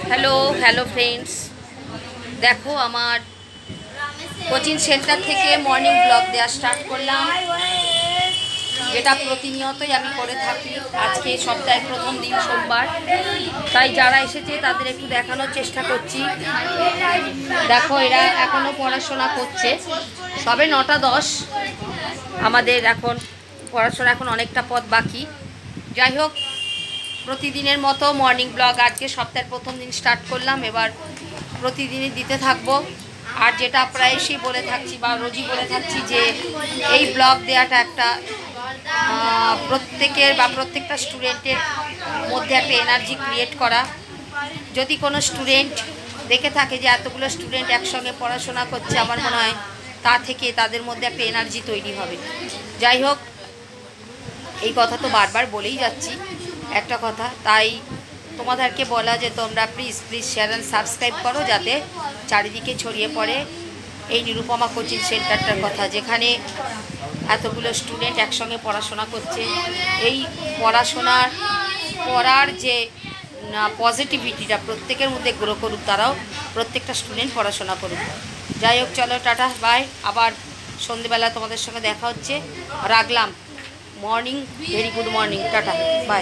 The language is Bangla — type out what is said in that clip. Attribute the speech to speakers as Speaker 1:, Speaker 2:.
Speaker 1: হ্যালো হ্যালো ফ্রেন্ডস, দেখো আমার কোচিং সেন্টার থেকে মর্নিং ব্লগ দেওয়া স্টার্ট করলাম, যেটা প্রতিনিয়তই আমি করে থাকি। আজকে সপ্তাহের প্রথম দিন সোমবার, তাই যারা এসেছে তাদের একটু দেখানোর চেষ্টা করছি। দেখো এরা এখনও পড়াশোনা করছে, সবে 9টা 10। আমাদের এখন পড়াশোনা এখন অনেকটা পথ বাকি। যাই হোক, প্রতিদিনের মতো মর্নিং ব্লগ আজকে সপ্তাহের প্রথম দিন স্টার্ট করলাম। এবার প্রতিদিনই দিতে থাকবো। আর যেটা প্রায়শই বলে থাকছি বা রোজই বলে থাকছি যে এই ব্লগ দেওয়াটা একটা প্রত্যেকের বা প্রত্যেকটা স্টুডেন্টের মধ্যে একটা এনার্জি ক্রিয়েট করা। যদি কোনো স্টুডেন্ট দেখে থাকে যে এতগুলো স্টুডেন্ট একসঙ্গে পড়াশোনা করছে, আমার মনে হয় তা থেকে তাদের মধ্যে একটা এনার্জি তৈরি হবে। যাই হোক, এই কথা তো বারবার বলেই যাচ্ছি একটা কথা, তাই তোমাদেরকে বলা যে তোমরা প্লিজ শেয়ার অ্যান্ড সাবস্ক্রাইব করো, যাতে চারিদিকে ছড়িয়ে পড়ে এই নিরুপমা কোচিং সেন্টারটার কথা, যেখানে এতগুলো স্টুডেন্ট একসঙ্গে পড়াশোনা করছে। এই পড়ার যে পজিটিভিটিটা প্রত্যেকের মধ্যে গ্রো করুক, তারাও প্রত্যেকটা স্টুডেন্ট পড়াশোনা করুক। যাই হোক, চলো টাটা বাই। আবার সন্ধেবেলা তোমাদের সঙ্গে দেখা হচ্ছে। রাখলাম। Morning, very good morning, tata bye.